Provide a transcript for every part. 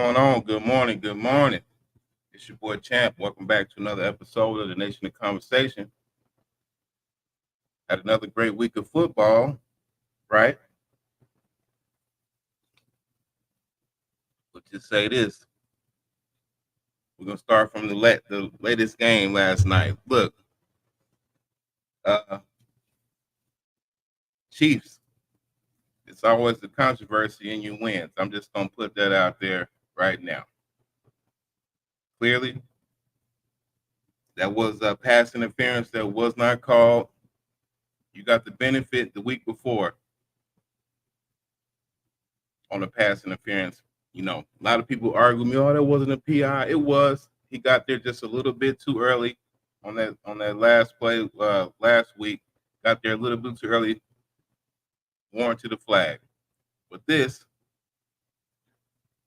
going on? Good morning. Good morning. It's your boy Champ. Welcome back to another episode of the Nation of Conversation. Had another great week of football, right? Let's just say this. We're gonna start from the latest game last night. Look, uh, Chiefs. It's always the controversy in your wins. I'm just gonna put that out there right now. Clearly, that was a pass interference that was not called. You got the benefit the week before on the pass interference. You know, a lot of people argue with me, oh, that wasn't a PI. It was. He got there just a little bit too early on that last play last week. Got there a little bit too early, warranted the flag. But this,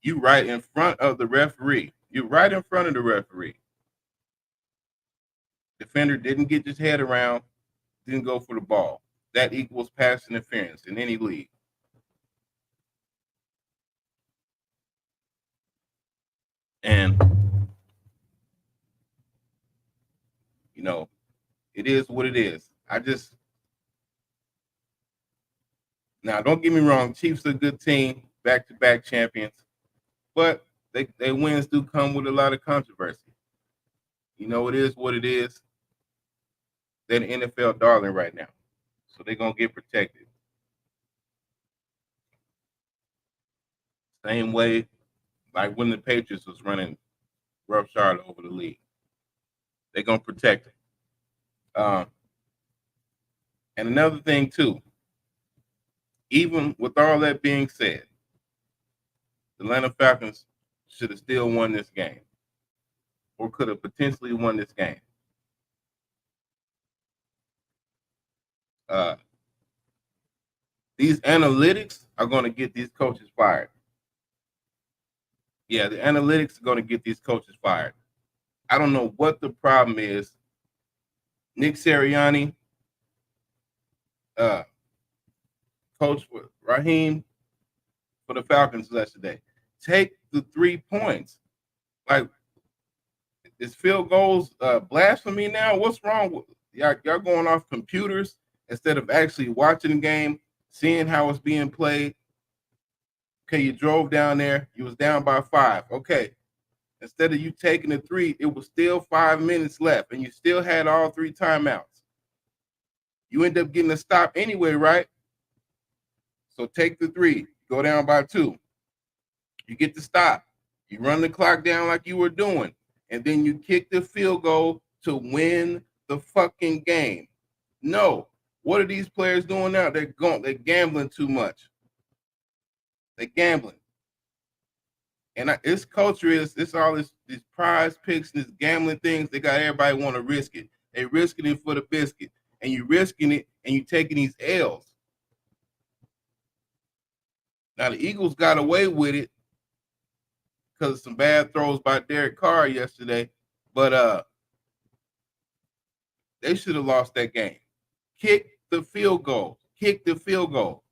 you right in front of the referee. You're right in front of the referee. Defender didn't get his head around, didn't go for the ball. That equals pass interference in any league. And, you know, it is what it is. Now, don't get me wrong, Chiefs are a good team, back-to-back champions, but they wins do come with a lot of controversy. You know, it is what it is. They're the NFL darling right now, so they're going to get protected. Same way like when the Patriots was running roughshod over the league. They're going to protect it. And another thing, too, even with all that being said, the Atlanta Falcons should have still won this game or could have potentially won this game. These analytics are going to get these coaches fired. Yeah, the analytics are going to get these coaches fired. I don't know what the problem is. Nick Sirianni, coach Raheem for the Falcons yesterday. Take the 3 points. Like, is field goals blasphemy now? What's wrong with y'all going off computers instead of actually watching the game, seeing how it's being played? Okay, you drove down there. You was down by 5. Okay. Instead of you taking the 3, it was still 5 minutes left, and you still had all 3 timeouts. You end up getting a stop anyway, right? So take the 3. Go down by 2. You get the stop. You run the clock down like you were doing, and then you kick the field goal to win the fucking game. No. What are these players doing now? They're gambling too much. They're gambling. And this culture it's all these prize picks and this gambling things. They got everybody want to risk it. They risking it for the biscuit. And you risking it and you taking these L's. Now the Eagles got away with it because of some bad throws by Derek Carr yesterday. But they should have lost that game. Kick the field goal. Kick the field goal.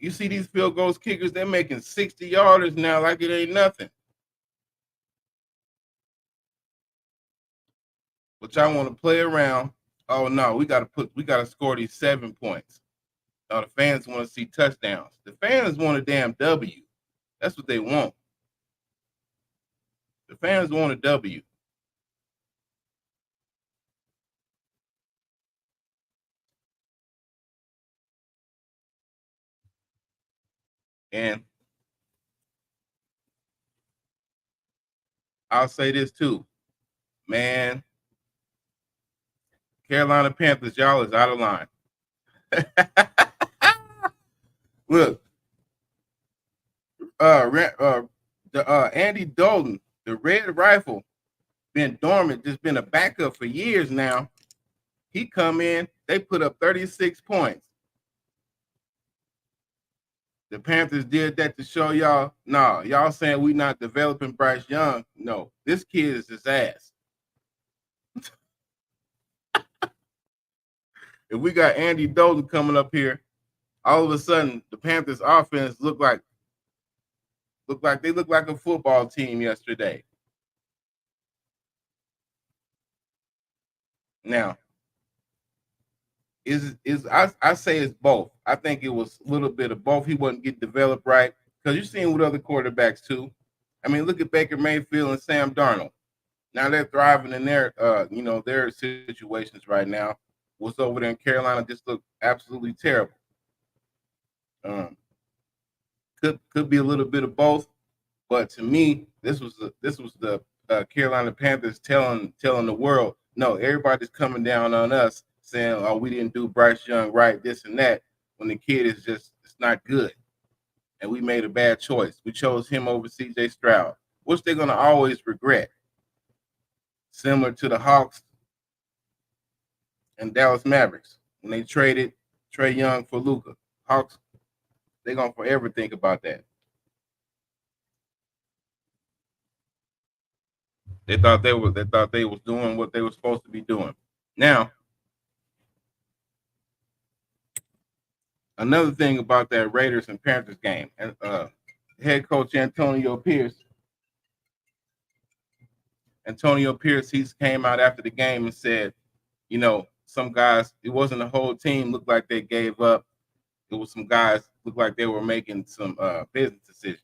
You see these field goals kickers, they're making 60-yarders now like it ain't nothing. But y'all want to play around. Oh no, we gotta score these 7 points. Now the fans want to see touchdowns. The fans want a damn W. That's what they want. The fans want a W. And I'll say this too. Man, Carolina Panthers, y'all is out of line. Look, Andy Dalton, the Red Rifle, been dormant, just been a backup for years now. He come in, they put up 36 points. The Panthers did that to show y'all, no, y'all saying we not developing Bryce Young. No, this kid is his ass. If we got Andy Dalton coming up here, all of a sudden the Panthers offense look like They look like a football team yesterday. Now, I say it's both. I think it was a little bit of both. He wasn't getting developed right because you're seeing with other quarterbacks too. I mean, look at Baker Mayfield and Sam Darnold. Now they're thriving in their situations right now. What's over there in Carolina just looked absolutely terrible. Um, could be a little bit of both, but to me, this was the Carolina Panthers telling the world, no, everybody's coming down on us saying, oh, we didn't do Bryce Young right, this and that, when the kid is just it's not good, and we made a bad choice. We chose him over C.J. Stroud, which they're gonna always regret. Similar to the Hawks and Dallas Mavericks when they traded Trae Young for Luka. Hawks, they're gonna forever think about that. They thought they was doing what they were supposed to be doing. Now, another thing about that Raiders and Panthers game, and head coach Antonio Pierce, he came out after the game and said, some guys, it wasn't the whole team looked like they gave up. It was some guys looked like they were making some business decisions,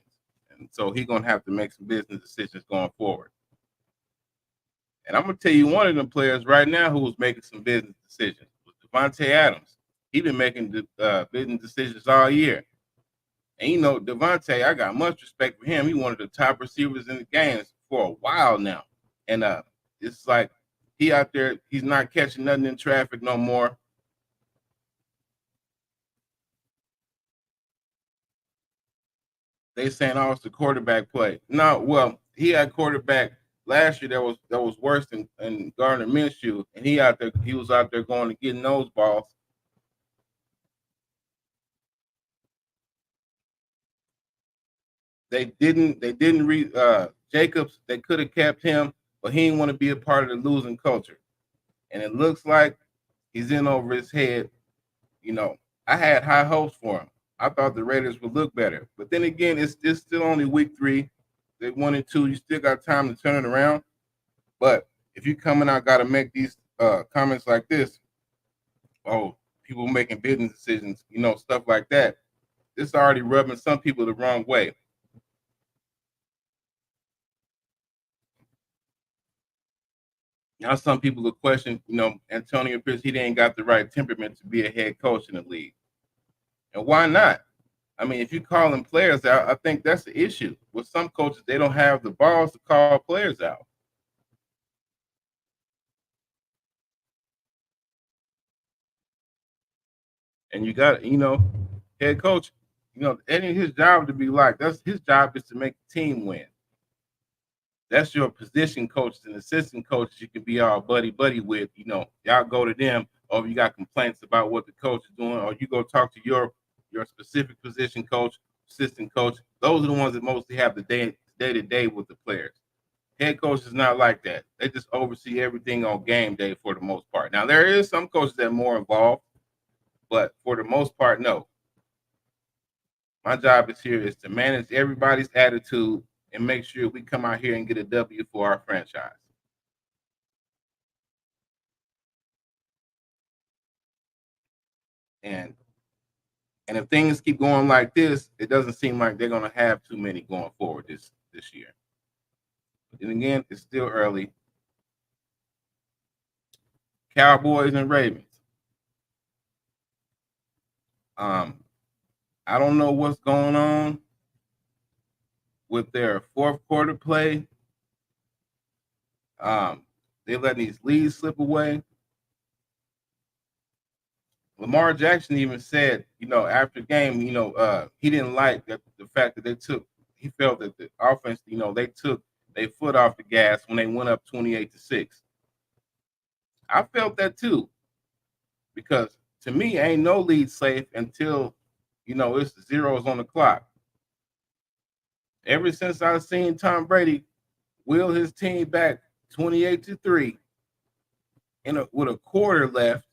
and so he's gonna have to make some business decisions going forward. And I'm gonna tell you, one of them players right now who was making some business decisions was Devontae Adams. He's been making business decisions all year. And Devontae, I got much respect for him. He one of the top receivers in the games for a while now. And it's like he out there, he's not catching nothing in traffic no more. They saying, oh, it's the quarterback play. No, well, he had quarterback last year that was worse than Gardner Minshew, and he was out there going to getting those balls. They didn't read Jacobs. They could have kept him, but he didn't want to be a part of the losing culture. And it looks like he's in over his head. I had high hopes for him. I thought the Raiders would look better. But then again, it's still only week 3. They 1-2. You still got time to turn it around. But if you coming out, got to make these comments like this, oh, people making business decisions, stuff like that. It's already rubbing some people the wrong way. Now some people will question, Antonio Pierce, he didn't got the right temperament to be a head coach in the league. And why not? I mean, if you calling players out, I think that's the issue. With some coaches, they don't have the balls to call players out. And you got, head coach, it ain't his job to be like, that's his job is to make the team win. That's your position coaches and assistant coaches you can be all buddy buddy with. Y'all go to them, or if you got complaints about what the coach is doing, or you go talk to your specific position coach, assistant coach. Those are the ones that mostly have the day to day with the players. Head coach is not like that. They just oversee everything on game day for the most part. Now there is some coaches that are more involved, but for the most part, no. My job is to manage everybody's attitude and make sure we come out here and get a W for our franchise. And if things keep going like this, it doesn't seem like they're going to have too many going forward this year. But then again, it's still early. Cowboys and Ravens. I don't know what's going on with their fourth quarter play. They letting these leads slip away. Lamar Jackson even said, after the game, he didn't like the fact that he felt that the offense, they took their foot off the gas when they went up 28-6. I felt that too, because to me, ain't no lead safe until, it's the zeros on the clock. Ever since I've seen Tom Brady wheel his team back 28-3 with a quarter left,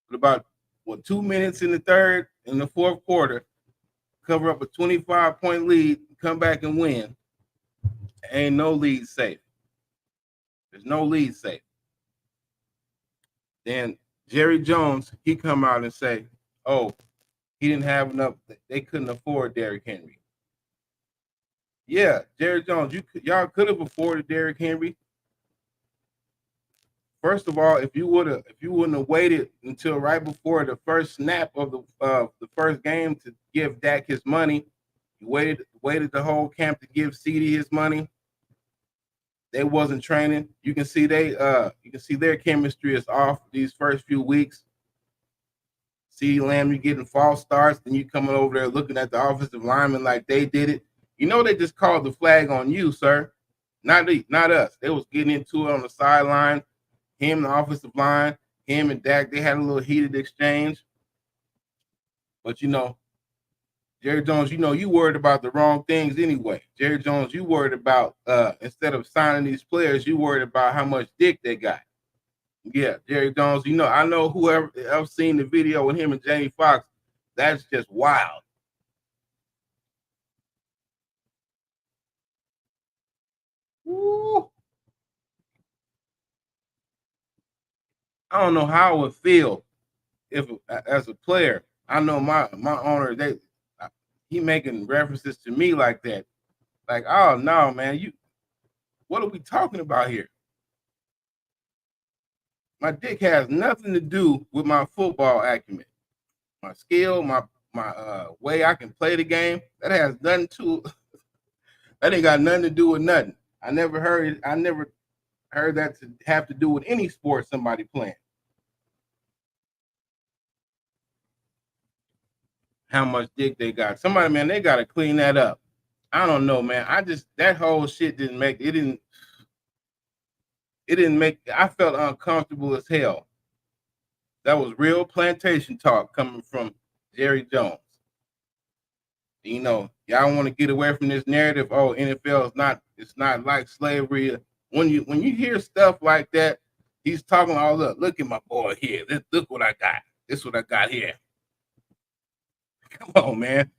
with about 2 minutes in the fourth quarter, cover up a 25-point lead, come back and win. Ain't no lead safe. There's no lead safe. Then Jerry Jones, he come out and say, oh, he didn't have enough. They couldn't afford Derrick Henry. Yeah, Jerry Jones, y'all could have afforded Derrick Henry. First of all, if you wouldn't have waited until right before the first snap of the first game to give Dak his money, you waited the whole camp to give CD his money. They wasn't training. You can see their chemistry is off these first few weeks. CeeDee Lamb, you getting false starts, then you coming over there looking at the offensive lineman like they did it. You know they just called the flag on you, sir. Not us. They was getting into it on the sideline. Him, the offensive line, him and Dak, they had a little heated exchange. But Jerry Jones, you worried about the wrong things anyway. Jerry Jones, you worried about instead of signing these players, you worried about how much dick they got. Yeah, Jerry Jones, I know whoever I've seen the video with him and Jamie Foxx, that's just wild. Woo. I don't know how it would feel if, as a player, I know my owner, he making references to me like that. Like, oh no, man, what are we talking about here? My dick has nothing to do with my football acumen, my skill, my way I can play the game. That has nothing to. That ain't got nothing to do with nothing. I never heard that to have to do with any sport somebody playing. How much dick they got? Somebody, man, they got to clean that up. I don't know, man. That whole shit didn't make it. Didn't make. I felt uncomfortable as hell. That was real plantation talk coming from Jerry Jones. Y'all want to get away from this narrative. Oh, NFL it's not like slavery. When you hear stuff like that, he's talking, oh, look at my boy here. Look what I got. This is what I got here. Come on, man.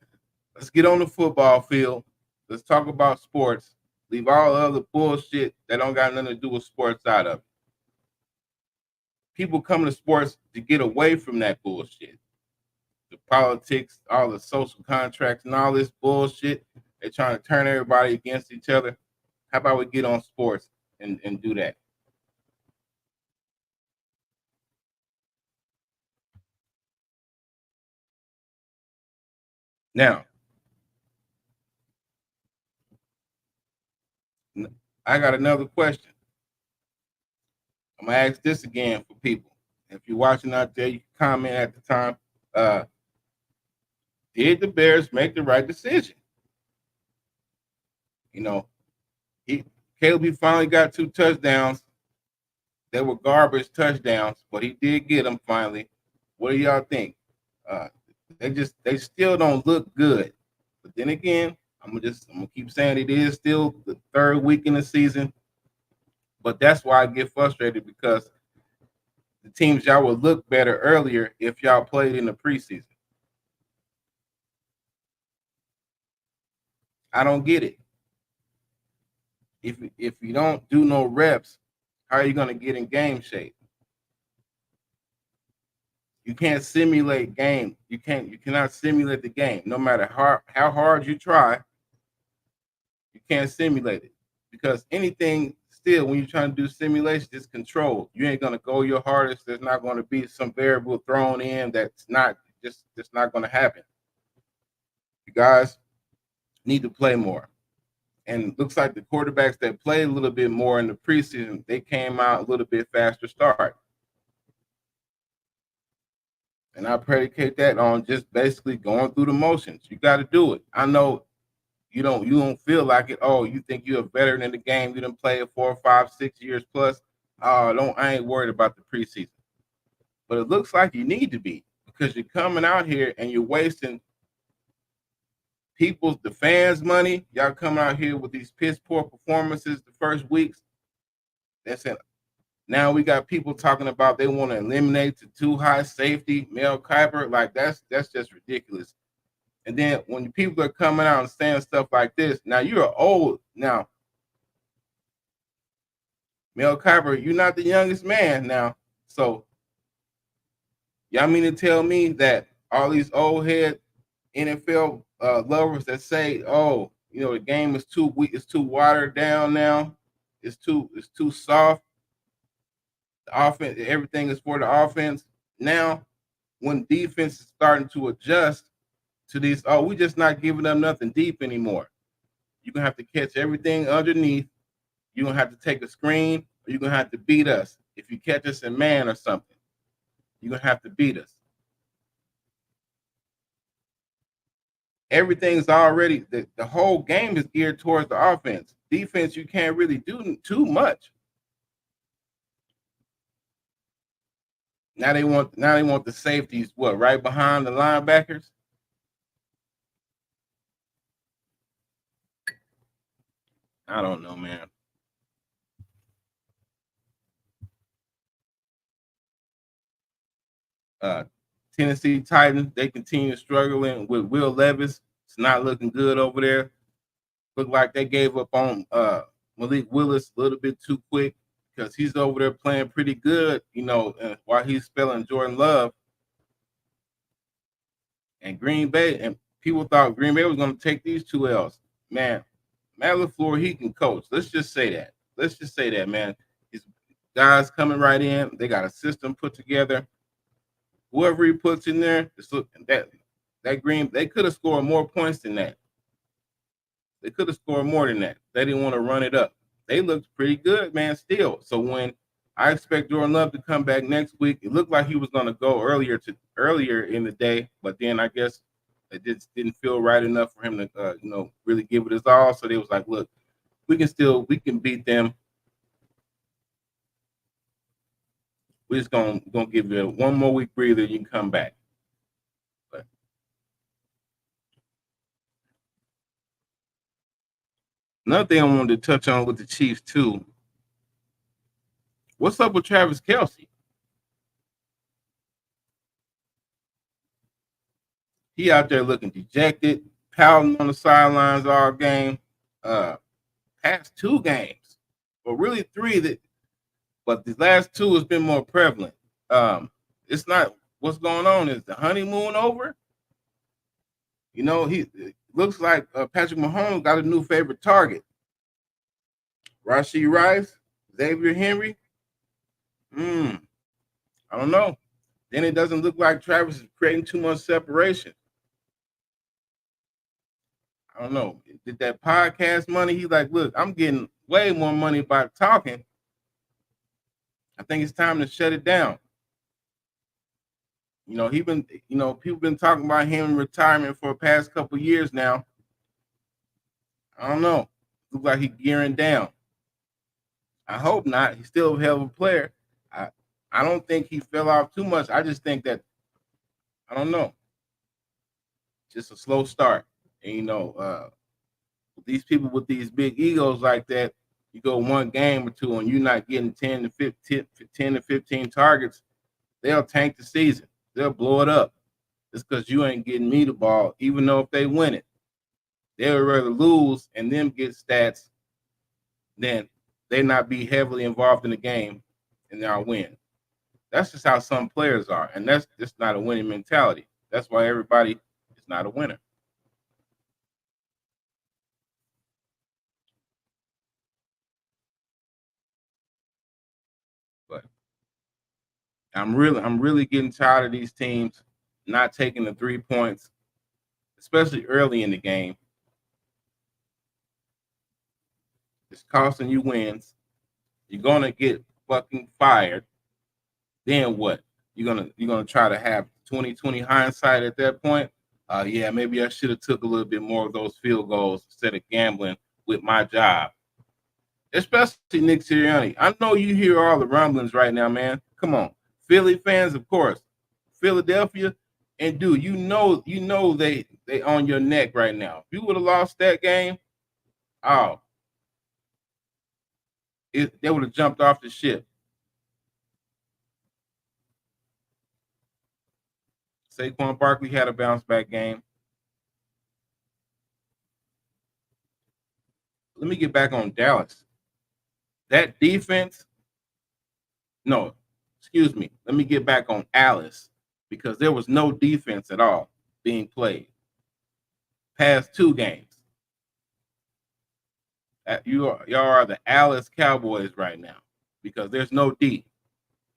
Let's get on the football field. Let's talk about sports. Leave all the other bullshit that don't got nothing to do with sports out of it. People come to sports to get away from that bullshit. The politics, all the social contracts, and all this bullshit. They're trying to turn everybody against each other. How about we get on sports and do that? Now, I got another question. I'm gonna ask this again for people. If you're watching out there, you can comment at the time. Did the Bears make the right decision? Caleb finally got 2 touchdowns. They were garbage touchdowns, but he did get them finally. What do y'all think? They still don't look good. But then again, I'm gonna keep saying it is still the 3rd week in the season. But that's why I get frustrated, because the teams y'all would look better earlier if y'all played in the preseason. I don't get it. If you don't do no reps, how are you gonna get in game shape? You can't simulate game. You cannot simulate the game. No matter how hard you try, you can't simulate it, because anything still, when you're trying to do simulation, it's controlled. You ain't gonna go your hardest. There's not going to be some variable thrown in that's not going to happen. You guys need to play more. And it looks like the quarterbacks that played a little bit more in the preseason, they came out a little bit faster start. And I predicate that on just basically going through the motions. You got to do it. I know you don't feel like it. Oh, you think you're better than the game. You didn't play it 4, 5, 6 years plus. I ain't worried about the preseason. But it looks like you need to be, because you're coming out here and you're wasting the fans' money. Y'all coming out here with these piss poor performances the first weeks. That's it. Now we got people talking about they want to eliminate the too high safety, Mel Kiper. Like that's just ridiculous. And then when people are coming out and saying stuff like this, now you're old now. Mel Kiper, you're not the youngest man now. So y'all mean to tell me that all these old head NFL lovers that say, "Oh, the game is too weak, it's too watered down now, it's too soft. The offense, everything is for the offense." Now, when defense is starting to adjust to these, oh, we just not giving them nothing deep anymore. You're gonna have to catch everything underneath. You're gonna have to take a screen, or you're gonna have to beat us. If you catch us in man or something, you're gonna have to beat us. Everything's already the whole game is geared towards the offense. Defense, you can't really do too much. Now they want the safeties right behind the linebackers. I don't know, man. Uh, Tennessee Titans, they continue struggling with Will Levis. It's not looking good over there. Look like they gave up on Malik Willis a little bit too quick because he's over there playing pretty good, while he's spelling Jordan Love. And Green Bay, and people thought Green Bay was going to take these two L's. Man, Matt LaFleur, he can coach. Let's just say that. Man. His guys coming right in. They got a system put together. Whoever he puts in there, that Green, they could have scored more points than that. They could have scored more than that. They didn't want to run it up. They looked pretty good, man, still. So when I expect Jordan Love to come back next week, it looked like he was going to go earlier in the day, but then I guess it just didn't feel right enough for him to really give it his all. So they was like, look, we can beat them. We're just gonna give you one more week breather. You can come back. But another thing I wanted to touch on with the Chiefs too. What's up with Travis Kelce? He out there looking dejected, pouting on the sidelines all game. Past 2 games, but really 3 but the last 2 has been more prevalent. It's not what's going on. Is the honeymoon over? He it looks like Patrick Mahomes got a new favorite target. Rashee Rice, Xavier Henry. I don't know. Then it doesn't look like Travis is creating too much separation. I don't know. Did that podcast money? He's like, look, I'm getting way more money by talking. I think it's time to shut it down. People been talking about him in retirement for the past couple years now. I don't know. Looks like he's gearing down. I hope not. He's still a hell of a player. I don't think he fell off too much. I just think that I don't know. Just a slow start. And these people with these big egos like that, you go one game or two and you're not getting 10 to 15 targets, they'll tank the season. They'll blow it up. It's because you ain't getting me the ball, even though if they win it. They would rather lose and them get stats than they not be heavily involved in the game and they'll win. That's just how some players are. And that's just not a winning mentality. That's why everybody is not a winner. But I'm really getting tired of these teams not taking the 3 points, especially early in the game. It's costing you wins. You're gonna get fucking fired. Then what? You're gonna try to have 2020 hindsight at that point. Yeah, maybe I should have took a little bit more of those field goals instead of gambling with my job. Especially Nick Sirianni. I know you hear all the rumblings right now, man. Come on, Philly fans, of course. Philadelphia, and dude, they on your neck right now. If you would have lost that game, oh, they would have jumped off the ship. Saquon Barkley had a bounce back game. let me get back on Dallas. That defense, no, excuse me. Let me get back on Alice because there was no defense at all being played past 2 games. Y'all are the Alice Cowboys right now because there's no D.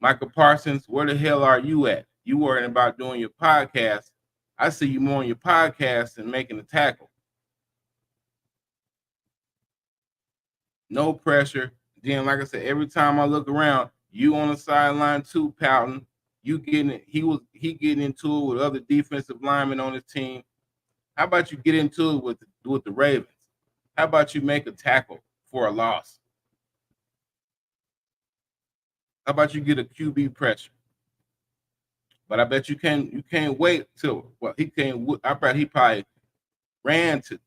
Michael Parsons, where the hell are you at? You worrying about doing your podcast. I see you more on your podcast than making a tackle. No pressure. Then, like I said, every time I look around, you on the sideline too, pouting. You getting it. He getting into it with other defensive linemen on his team. How about you get into it with the Ravens? How about you make a tackle for a loss? How about you get a QB pressure? But I bet you can't wait till he can't. I bet he probably ran to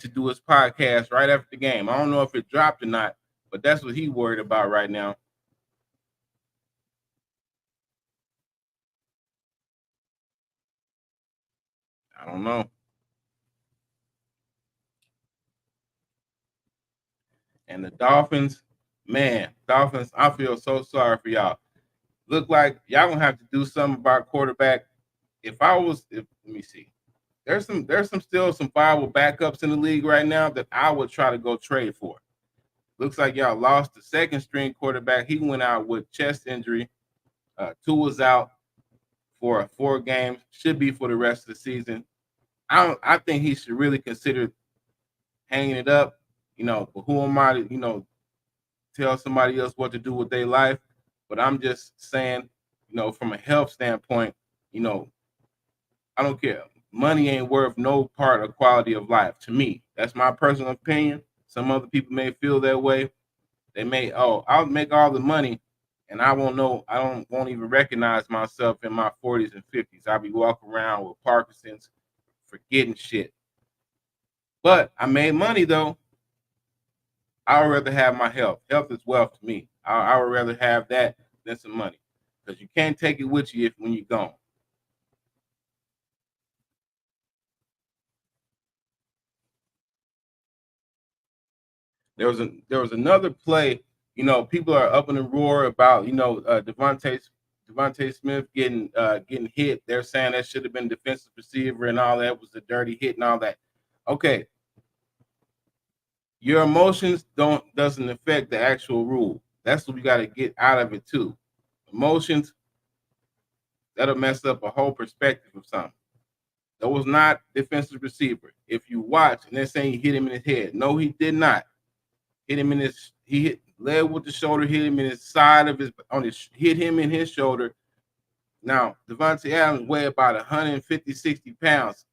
do his podcast right after the game. I don't know if it dropped or not, but that's what he worried about right now. I don't know. And the Dolphins, man, Dolphins, I feel so sorry for y'all. Look like y'all gonna have to do something about quarterback. If let me see, there's still some viable backups in the league right now that I would try to go trade for. Looks like y'all lost the second string quarterback. He went out with chest injury. Two was out for 4 games. Should be for the rest of the season. I think he should really consider hanging it up. But who am I to tell somebody else what to do with their life? But I'm just saying, from a health standpoint, I don't care. Money ain't worth no part of quality of life to me. That's my personal opinion. Some other people may feel that way. They may, I'll make all the money and I won't even recognize myself in my 40s and 50s. I'll be walking around with Parkinson's, forgetting shit. But I made money though. I would rather have my health. Health is wealth to me. I would rather have that than some money because you can't take it with you when you're gone. There was another play. People are up in the roar about Devontae Smith getting hit. They're saying that should have been defensive receiver and all that was a dirty hit and all that. Okay, your emotions doesn't affect the actual rule. That's what we got to get out of it too. Emotions that'll mess up a whole perspective of something. That was not defensive receiver. If you watch and they're saying he hit him in his head, no, he did not hit him in his. He led with the shoulder, hit him in his side of hit him in his shoulder. Now Davante Adams weighed about 150, 60 pounds.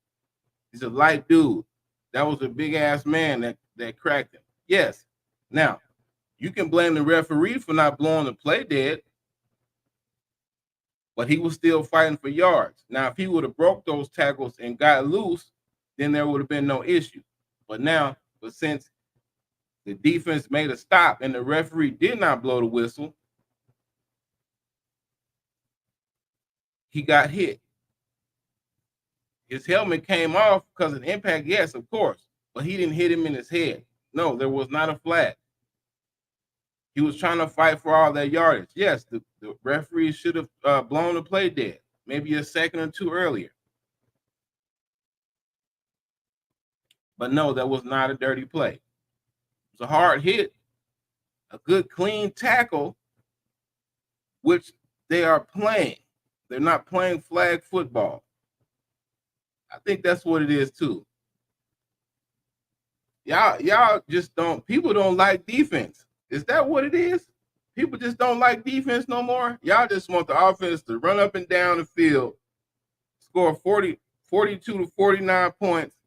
He's a light dude. That was a big ass man that cracked him. Yes. Now you can blame the referee for not blowing the play dead, but he was still fighting for yards. Now, if he would have broke those tackles and got loose, then there would have been no issue. But since the defense made a stop and the referee did not blow the whistle, he got hit. His helmet came off because of impact, yes, of course, but he didn't hit him in his head. No, there was not a flag. He was trying to fight for all that yardage. Yes, the referee should have blown the play dead, maybe a second or two earlier. But no, that was not a dirty play. It was a hard hit, a good clean tackle, which they are playing. They're not playing flag football. I think that's what it is too. Y'all just don't. People don't like defense. Is that what it is? People just don't like defense no more. Y'all just want the offense to run up and down the field, score 42 to 49 points.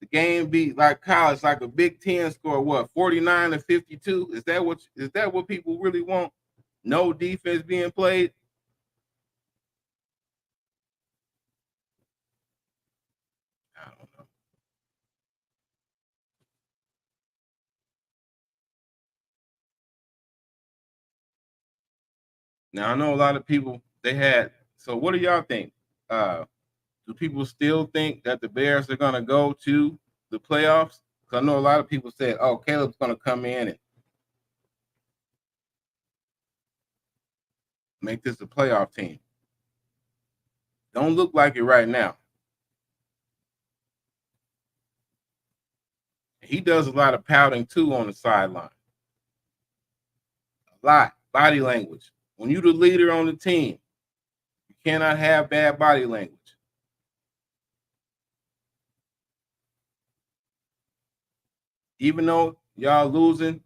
The game be like college, like a Big Ten score, what 49 to 52? Is that what people really want? No defense being played. I don't know. Now I know a lot of people they had. So what do y'all think? Do people still think that the Bears are gonna go to the playoffs? Because I know a lot of people said, "Oh, Caleb's going to come in and make this a playoff team." Don't look like it right now. He does a lot of pouting too on the sideline. A lot. Body language. When you're the leader on the team, you cannot have bad body language. Even though y'all losing,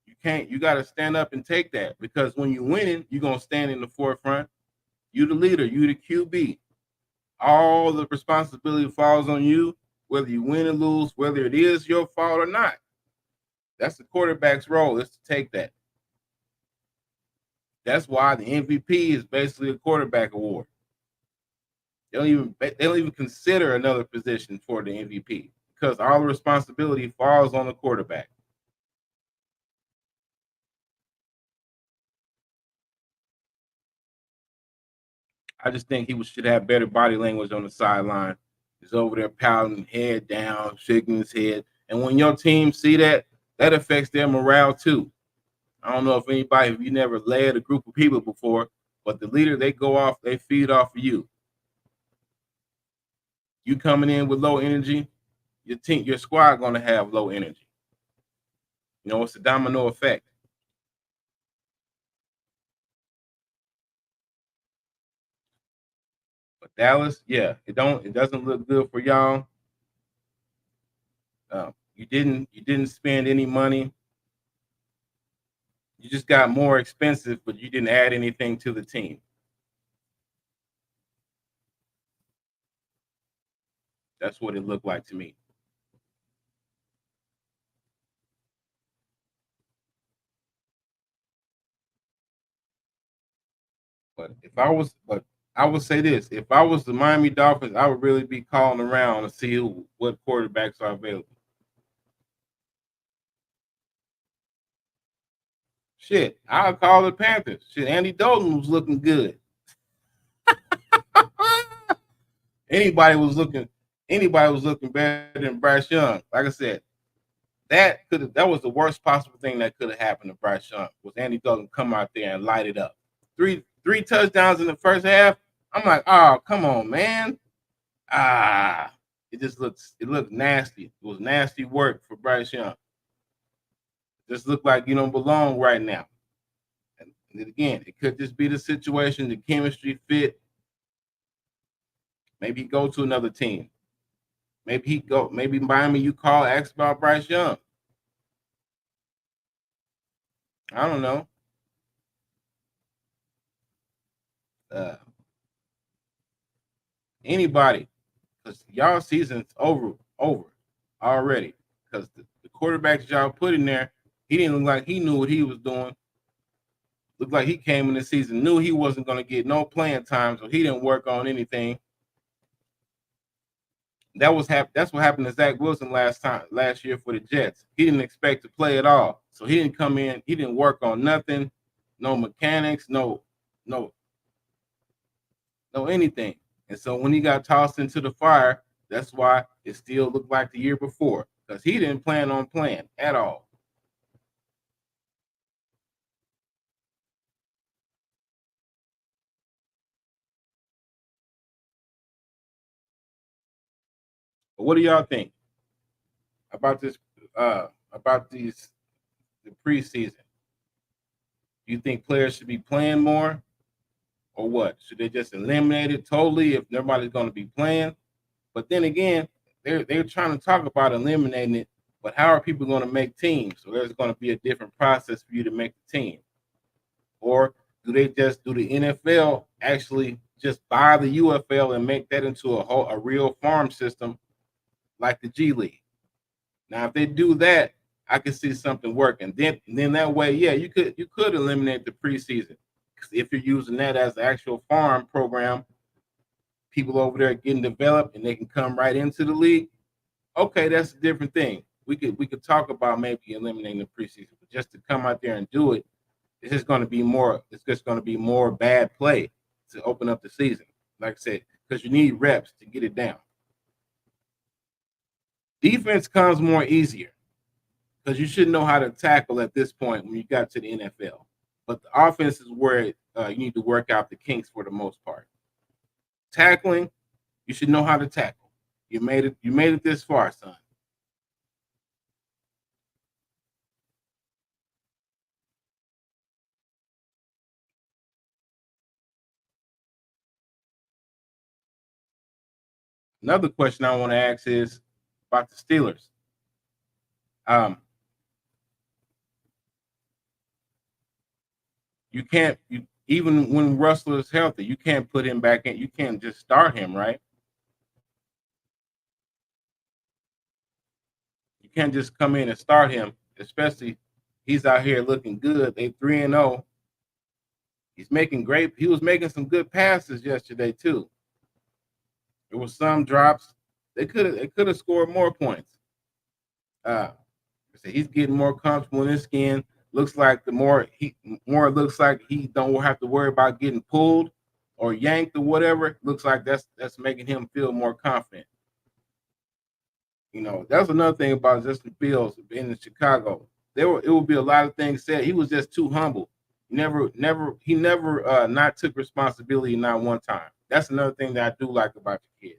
you got to stand up and take that, because when you're winning, you're going to stand in the forefront. You the leader, you the QB. All the responsibility falls on you, whether you win or lose, whether it is your fault or not. That's the quarterback's role, is to take that. That's why the MVP is basically a quarterback award. They don't even consider another position for the MVP, because all the responsibility falls on the quarterback. I just think he should have better body language on the sideline. He's over there pouting, head down, shaking his head. And when your team see that, that affects their morale too. I don't know if you never led a group of people before, but the leader, they go off, they feed off of you. You coming in with low energy, your squad gonna have low energy. You know, it's a domino effect. But Dallas, yeah, it doesn't look good for y'all. You didn't spend any money. You just got more expensive, but you didn't add anything to the team. That's what it looked like to me. But I would say this: if I was the Miami Dolphins, I would really be calling around to see what quarterbacks are available. Shit, I'll call the Panthers. Shit, Andy Dalton was looking good. Anybody was looking better than Bryce Young. Like I said, that was the worst possible thing that could have happened to Bryce Young, was Andy Dalton come out there and light it up. Three touchdowns in the first half. I'm like, oh, come on, man. It looked nasty. It was nasty work for Bryce Young. It just looked like you don't belong right now. And again, it could just be the situation, the chemistry fit. Maybe he go to another team. Maybe Miami, you call, ask about Bryce Young. I don't know. Uh, Anybody, because y'all season's over already. Because the quarterbacks y'all put in there, he didn't look like he knew what he was doing. Looked like he came in the season, knew he wasn't going to get no playing time, so he didn't work on anything. That's what happened to Zach Wilson last year for the Jets. He didn't expect to play at all, so he didn't come in. He didn't work on nothing, no mechanics, no anything. And so when he got tossed into the fire, that's why it still looked like the year before, because he didn't plan on playing at all. But what do y'all think about this? About the preseason? Do you think players should be playing more, or what? Should they just eliminate it totally if nobody's going to be playing? But then again, they're trying to talk about eliminating it, but how are people going to make teams? So there's going to be a different process for you to make the team. Or do the NFL actually just buy the UFL and make that into a real farm system like the G League? Now, if they do that, I can see something working. Then that way, yeah, you could eliminate the preseason. If you're using that as the actual farm program, people over there getting developed and they can come right into the league. Okay, that's a different thing. We could talk about maybe eliminating the preseason, but just to come out there and do it, it's just going to be more. It's just going to be more bad play to open up the season. Like I said, because you need reps to get it down. Defense comes more easier because you should know how to tackle at this point when you got to the NFL. But the offense is where you need to work out the kinks for the most part. Tackling, you should know how to tackle. You made it. You made it this far, son. Another question I want to ask is about the Steelers. Um, you can't you even when Russell is healthy, you can't put him back in. You can't just start him, right? You can't just come in and start him, especially he's out here looking good. They 3-0. He's making great. He was making some good passes yesterday too. There was some drops. They could have scored more points. Uh, so he's getting more comfortable in his skin. Looks like the more it looks like he don't have to worry about getting pulled or yanked or whatever. Looks like that's making him feel more confident. That's another thing about Justin Fields being in Chicago. It would be a lot of things said. He was just too humble. He never not took responsibility not one time. That's another thing that I do like about the kid.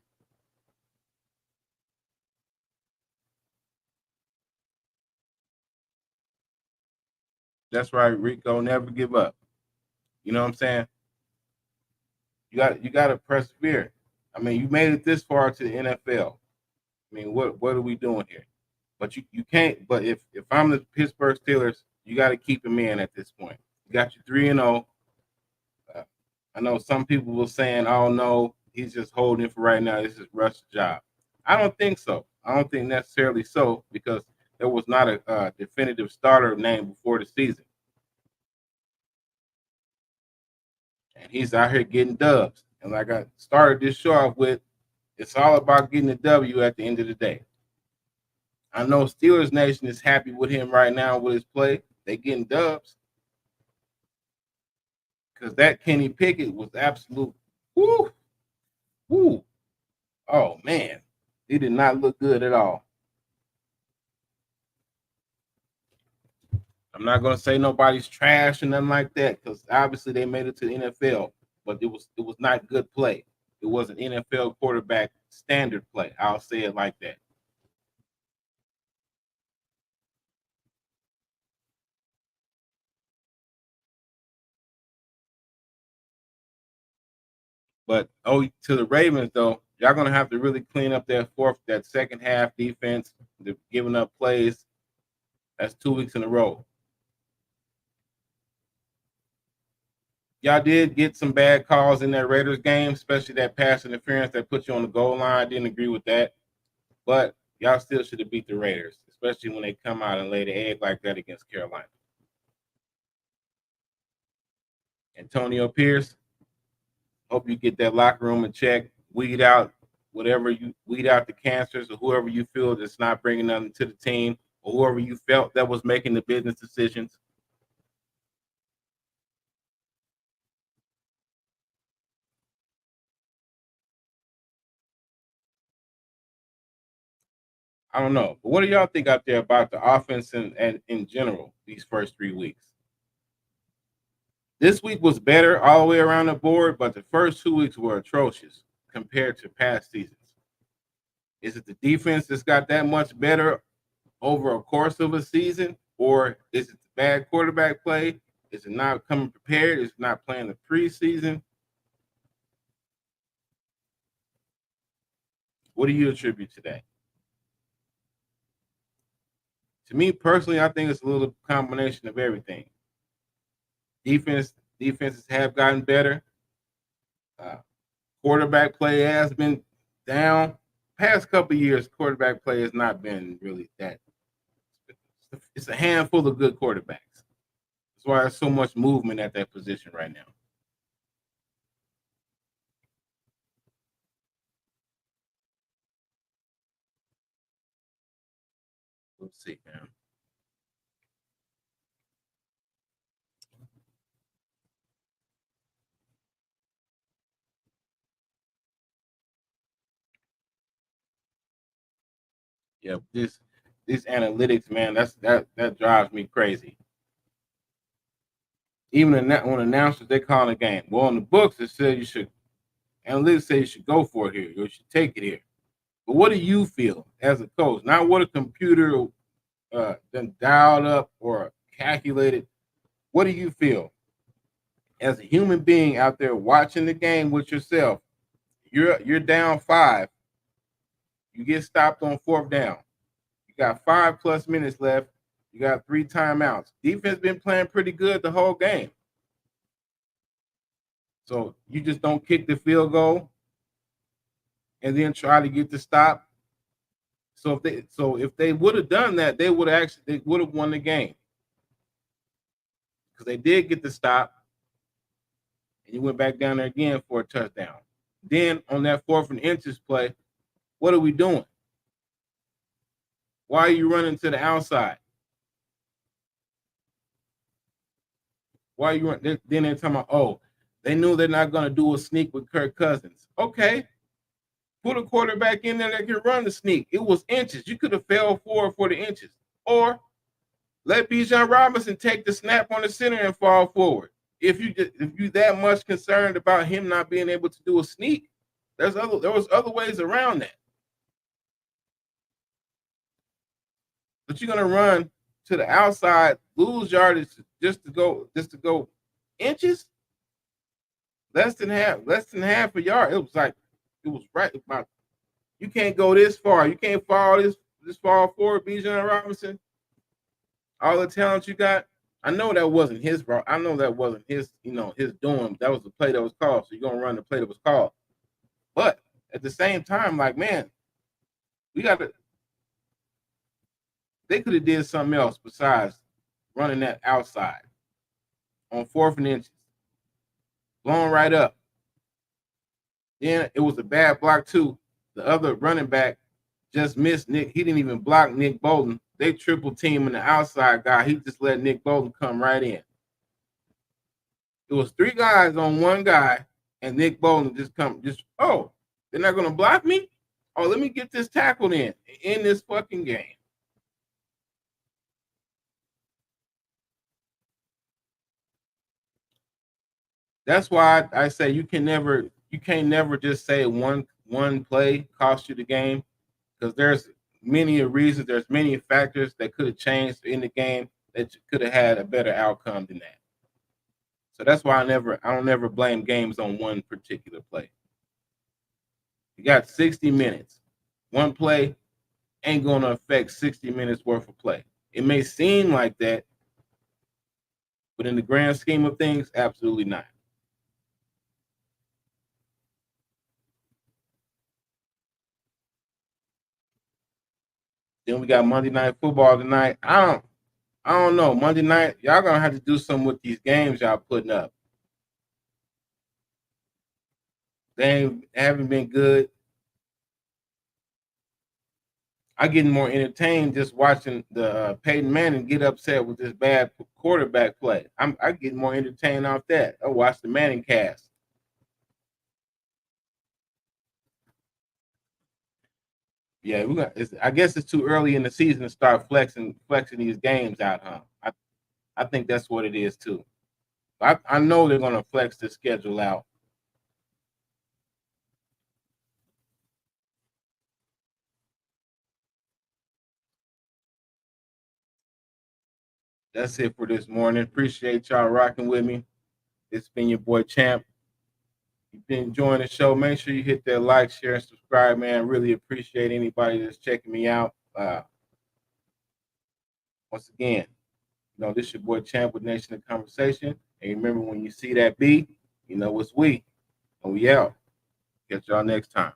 That's right, Rico. Never give up. You know what I'm saying? You got to persevere. I mean, you made it this far to the NFL. I mean, what are we doing here? But you can't. But if I'm the Pittsburgh Steelers, you got to keep him in at this point. You got you 3-0. I know some people were saying, "Oh no, he's just holding for right now. This is Russ's job." I don't think so. I don't think necessarily so because there was not a definitive starter name before the season, and he's out here getting dubs. And like I started this show off with, it's all about getting a W at the end of the day. I know Steelers Nation is happy with him right now with his play. They getting dubs because that Kenny Pickett was absolute. Woo, woo. Oh man, he did not look good at all. I'm not gonna say nobody's trash or nothing like that because obviously they made it to the NFL, but it was not good play. It was an NFL quarterback standard play. I'll say it like that. But to the Ravens though, y'all gonna have to really clean up that second half defense, the giving up plays. That's 2 weeks in a row. Y'all did get some bad calls in that Raiders game, especially that pass interference that put you on the goal line. I didn't agree with that, but y'all still should have beat the Raiders, especially when they come out and lay the egg like that against Carolina. Antonio Pierce, hope you get that locker room in check. Weed out the cancers or whoever you feel that's not bringing nothing to the team, or whoever you felt that was making the business decisions. I don't know. But what do y'all think out there about the offense and in general these first 3 weeks? This week was better all the way around the board, but the first 2 weeks were atrocious compared to past seasons. Is it the defense that's got that much better over a course of a season, or is it the bad quarterback play? Is it not coming prepared? Is it not playing the preseason? What do you attribute to that? To me personally, I think it's a little combination of everything. Defenses have gotten better. Uh, Quarterback play has been down. Past couple of years, quarterback play has not been really that. It's a handful of good quarterbacks. That's why there's so much movement at that position right now. Let's see, man. Yeah, this analytics, man, that drives me crazy. Even when announcers they call a game. Well, in the books it says you should analytics say you should go for it here. You should take it here. But what do you feel as a coach? Not what a computer then dialed up or calculated. What do you feel as a human being out there watching the game with yourself? You're down 5. You get stopped on 4th down. You got 5+ minutes left. You got 3 timeouts. Defense been playing pretty good the whole game. So you just don't kick the field goal and then try to get the stop. So if they would have done that, they would have won the game. Because they did get the stop. And you went back down there again for a touchdown. Then on that 4th and inches play, what are we doing? Why are you running to the outside? Why are you running? Then they're talking about, oh, they knew they're not going to do a sneak with Kirk Cousins. Okay. Put a quarterback in there that can run the sneak. It was inches. You could have fell forward for the inches. Or let Bijan Robinson take the snap on the center and fall forward. If you that much concerned about him not being able to do a sneak, there was other ways around that. But you're gonna run to the outside, lose yardage just to go inches, less than half a yard. It was right about. You can't go this far. You can't fall this far forward, Bijan Robinson. All the talent you got. I know that wasn't his, bro. I know that wasn't his, his doing. That was the play that was called. So you're gonna run the play that was called. But at the same time, like, man, they could have did something else besides running that outside on 4th and inches. Blown right up. Then it was a bad block too. The other running back just missed Nick. He didn't even block Nick Bolton. They triple team the outside guy. He just let Nick Bolton come right in. It was 3 guys on 1 guy, and Nick Bolton oh, they're not going to block me? Oh, let me get this tackled in this fucking game. That's why I say you can't never just say one play cost you the game, because there's many reasons, there's many factors that could have changed in the game that could have had a better outcome than that. So that's why I don't ever blame games on one particular play. You got 60 minutes. One play ain't going to affect 60 minutes worth of play. It may seem like that, but in the grand scheme of things, absolutely not. Then we got Monday Night Football tonight. I don't know. Monday night, y'all gonna have to do something with these games y'all putting up. They haven't been good. I get more entertained just watching the Peyton Manning get upset with this bad quarterback play. I get more entertained off that. I watch the Manning cast. Yeah, I guess it's too early in the season to start flexing these games out, huh? I think that's what it is too. I know they're gonna flex the schedule out. That's it for this morning. Appreciate y'all rocking with me. It's been your boy Champ. If you've been enjoying the show, make sure you hit that like, share, and subscribe, man. Really appreciate anybody that's checking me out. Once again, this your boy Champ with Nation of Conversation. And remember, when you see that B, it's we. And we out. Catch y'all next time.